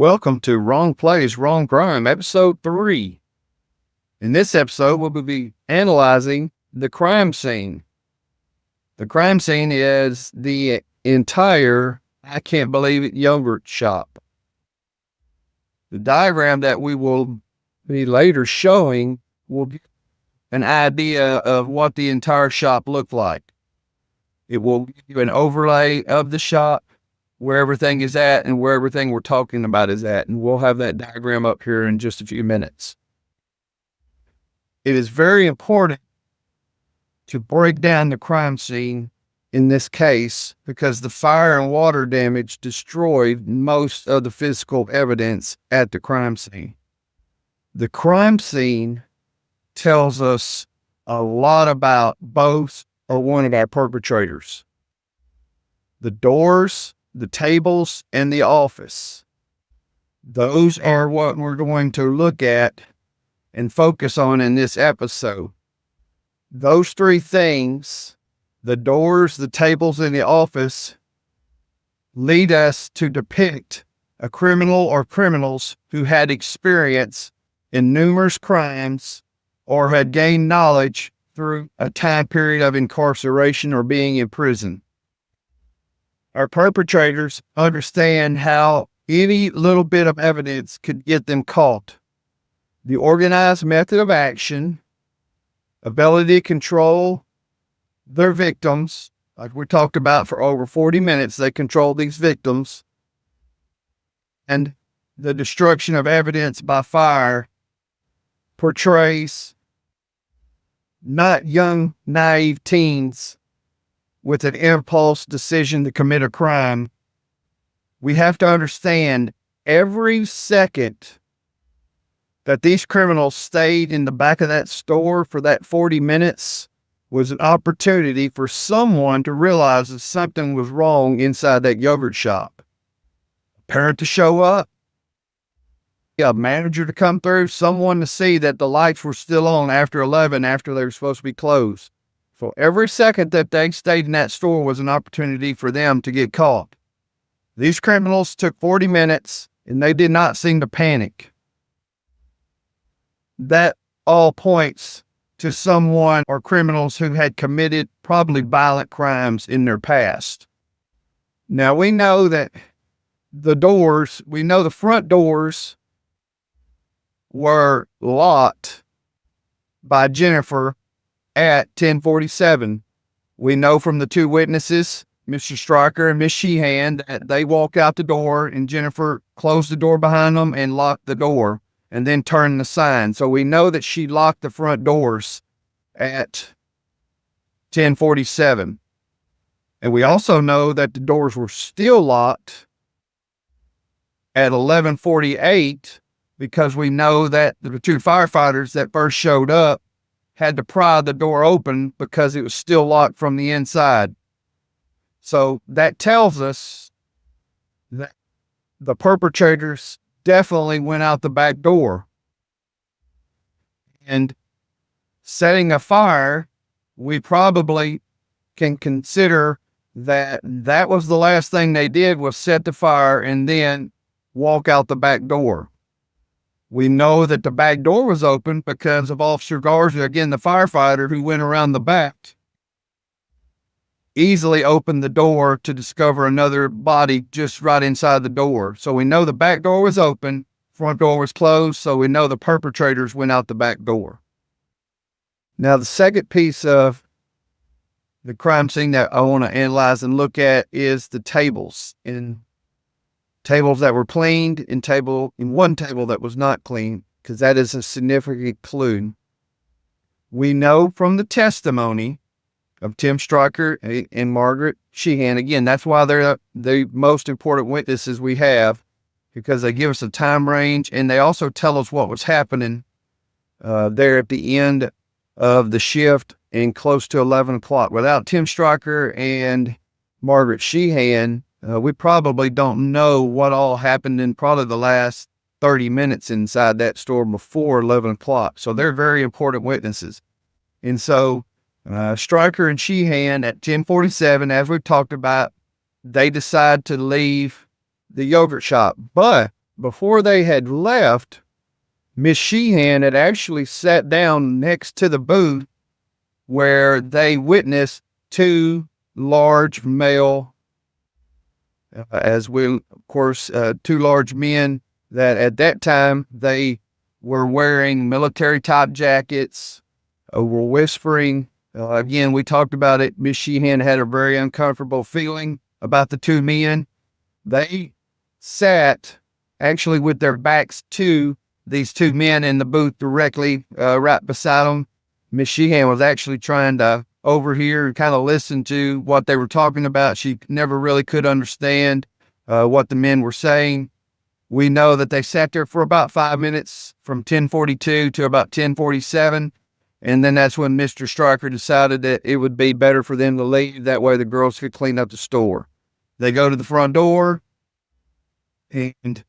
Welcome to Wrong Place, Wrong Crime, episode 3. In this episode, we'll be analyzing the crime scene. The crime scene is the entire, I can't believe it, yogurt shop. The diagram that we will be later showing will give an idea of what the entire shop looked like. It will give you an overlay of the shop, where everything is at and where everything we're talking about is at. And we'll have that diagram up here in just a few minutes. It is very important to break down the crime scene in this case because the fire and water damage destroyed most of the physical evidence at the crime scene. The crime scene tells us a lot about both or one of our perpetrators. The doors, the tables, and the office. Those are what we're going to look at and focus on in this episode. Those three things, the doors, the tables, and the office, lead us to depict a criminal or criminals who had experience in numerous crimes or had gained knowledge through a time period of incarceration or being in prison. Our perpetrators understand how any little bit of evidence could get them caught. The organized method of action, ability to control their victims, like we talked about for over 40 minutes, they control these victims, and the destruction of evidence by fire portrays not young, naive teens with an impulse decision to commit a crime. We have to understand every second that these criminals stayed in the back of that store for that 40 minutes was an opportunity for someone to realize that something was wrong inside that yogurt shop. A parent to show up, a manager to come through, someone to see that the lights were still on after 11, after they were supposed to be closed. So every second that they stayed in that store was an opportunity for them to get caught. These criminals took 40 minutes and they did not seem to panic. That all points to someone or criminals who had committed probably violent crimes in their past. Now we know that the front doors were locked by Jennifer at 10:47. We know from the two witnesses, Mr. Stryker and Miss Sheehan, that they walked out the door and Jennifer closed the door behind them and locked the door and then turned the sign. So we know that she locked the front doors at 10:47. And we also know that the doors were still locked at 11:48 because we know that the two firefighters that first showed up had to pry the door open because it was still locked from the inside. So that tells us that the perpetrators definitely went out the back door. And setting a fire, we probably can consider that that was the last thing they did, was set the fire and then walk out the back door. We know that the back door was open because of Officer Garza, again, the firefighter who went around the back, easily opened the door to discover another body just right inside the door. So we know the back door was open, front door was closed, so we know the perpetrators went out the back door. Now, the second piece of the crime scene that I want to analyze and look at is the tables. And tables that were cleaned and one table that was not cleaned, because that is a significant clue. We know from the testimony of Tim Stryker and Margaret Sheehan, again, that's why they're the most important witnesses we have, because they give us a time range and they also tell us what was happening there at the end of the shift and close to 11 o'clock. Without Tim Stryker and Margaret Sheehan, we probably don't know what all happened in probably the last 30 minutes inside that store before 11 o'clock. So they're very important witnesses. And so Stryker and Sheehan at 10:47, as we've talked about, they decide to leave the yogurt shop. But before they had left, Miss Sheehan had actually sat down next to the booth where they witnessed two large male, two large men that at that time they were wearing military type jackets, were whispering. Again, we talked about it. Miss Sheehan had a very uncomfortable feeling about the two men. They sat actually with their backs to these two men in the booth directly right beside them. Miss Sheehan was actually trying to overhear and kind of listen to what they were talking about. She never really could understand what the men were saying. We know that they sat there for about 5 minutes, from 10:42 to about 10:47. And then that's when Mr. Stryker decided that it would be better for them to leave. That way the girls could clean up the store. They go to the front door, and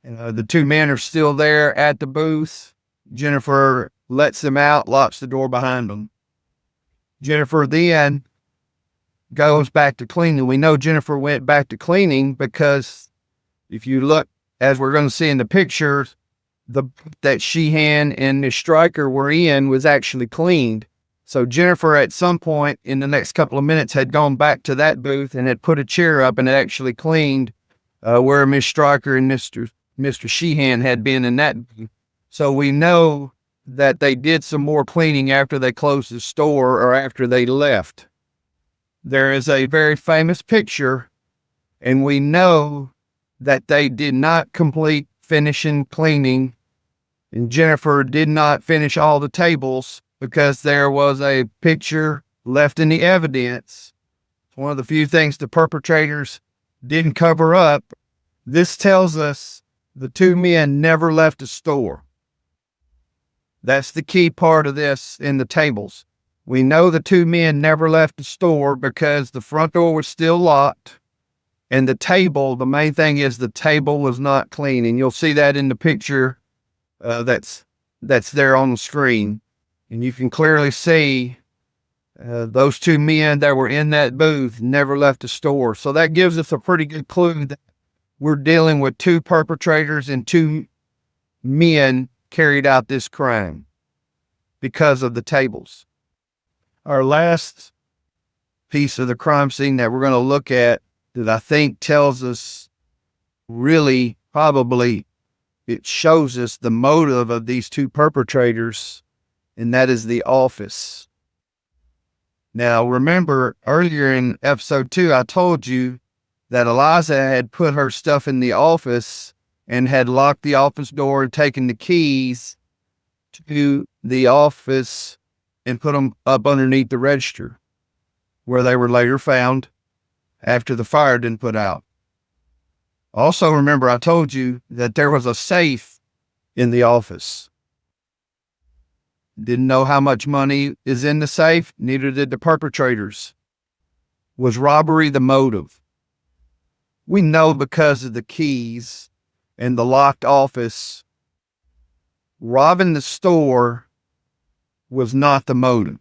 the two men are still there at the booth. Jennifer lets them out, locks the door behind them. Jennifer then goes back to cleaning. We know Jennifer went back to cleaning because if you look, as we're going to see in the pictures, that Sheehan and Miss Stryker were in was actually cleaned. So Jennifer, at some point in the next couple of minutes, had gone back to that booth and had put a chair up and had actually cleaned where Miss Stryker and Mr. Sheehan had been in that booth. So we know that they did some more cleaning after they closed the store or after they left. There is a very famous picture, and we know that they did not complete finishing cleaning, and Jennifer did not finish all the tables because there was a picture left in the evidence. It's one of the few things the perpetrators didn't cover up. This tells us the two men never left the store. That's the key part of this in the tables. We know the two men never left the store because the front door was still locked. And the table, the main thing is the table was not clean. And you'll see that in the picture that's there on the screen. And you can clearly see those two men that were in that booth never left the store. So that gives us a pretty good clue that we're dealing with two perpetrators and two men carried out this crime because of the tables. Our last piece of the crime scene that we're going to look at that I think tells us really probably it shows us the motive of these two perpetrators, and that is the office. Now, remember earlier in episode 2, I told you that Eliza had put her stuff in the office and had locked the office door and taken the keys to the office and put them up underneath the register where they were later found after the fire had been put out. Also, remember I told you that there was a safe in the office. Didn't know how much money is in the safe, neither did the perpetrators. Was robbery the motive? We know because of the keys and the locked office, robbing the store was not the motive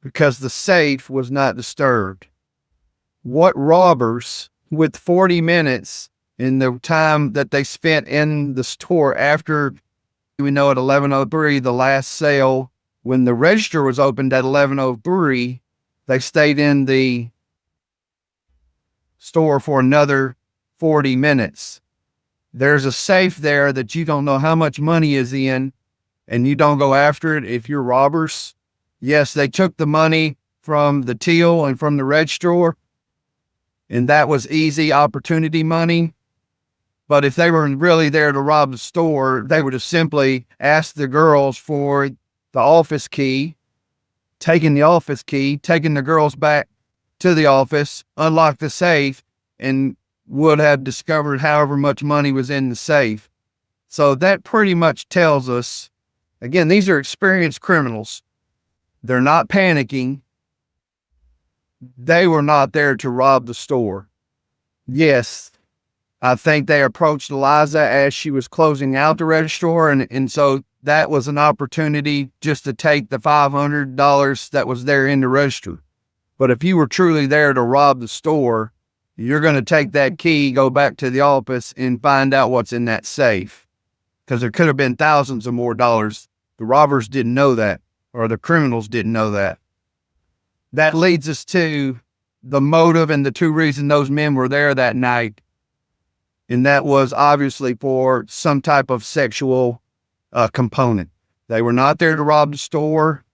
because the safe was not disturbed. What robbers, with 40 minutes in the time that they spent in the store after, we know at 11:03, the last sale, when the register was opened at 11:03, they stayed in the store for another 40 minutes. There's a safe there that you don't know how much money is in, and you don't go after it if you're robbers. Yes, they took the money from the till and from the register, and that was easy opportunity money. But if they were really there to rob the store, they would have simply asked the girls for the office key, taken the girls back to the office, unlocked the safe, and would have discovered however much money was in the safe. So that pretty much tells us, again, these are experienced criminals. They're not panicking. They were not there to rob the store. Yes, I think they approached Eliza as she was closing out the register, and so that was an opportunity just to take the $500 that was there in the register. But if you were truly there to rob the store, you're going to take that key, go back to the office, and find out what's in that safe. Because there could have been thousands of more dollars. The robbers didn't know that, or the criminals didn't know that. That leads us to the motive and the two reasons those men were there that night. And that was obviously for some type of sexual component. They were not there to rob the store.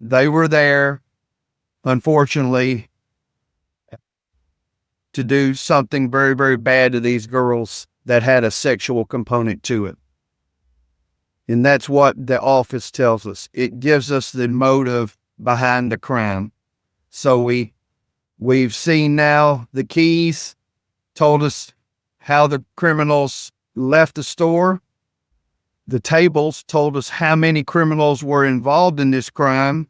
They were there, unfortunately, to do something very, very bad to these girls that had a sexual component to it. And that's what the office tells us. It gives us the motive behind the crime. So we've seen now the keys told us how the criminals left the store. The tables told us how many criminals were involved in this crime.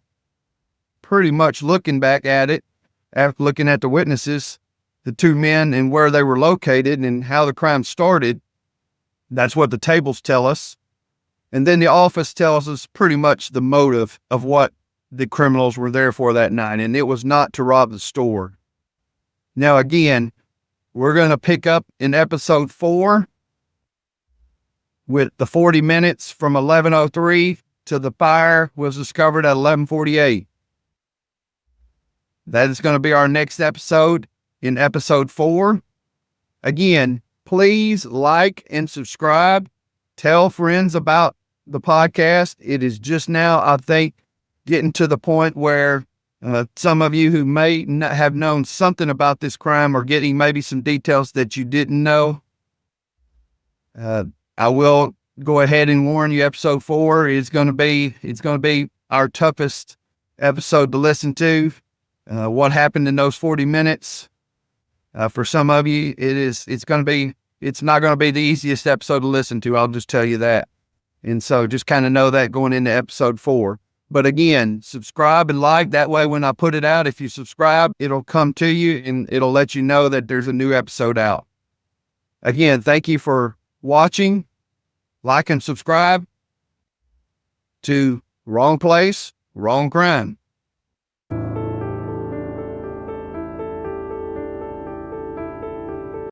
Pretty much looking back at it, after looking at the witnesses, the two men and where they were located and how the crime started, that's what the tables tell us. And then the office tells us pretty much the motive of what the criminals were there for that night, and it was not to rob the store. Now, again, we're going to pick up in episode 4 with the 40 minutes from 11:03 to the fire was discovered at 11:48. That is going to be our next episode in episode 4. Again, please like and subscribe. Tell friends about the podcast. It is just now, I think, getting to the point where some of you who may not have known something about this crime are getting maybe some details that you didn't know. I will go ahead and warn you, episode 4 is going to be our toughest episode to listen to. What happened in those 40 minutes? For some of you, it's not going to be the easiest episode to listen to. I'll just tell you that. And so just kind of know that going into episode 4. But again, subscribe and like. That way, when I put it out, if you subscribe, it'll come to you and it'll let you know that there's a new episode out. Again, thank you for watching. Like and subscribe to Wrong Place, Wrong Crime.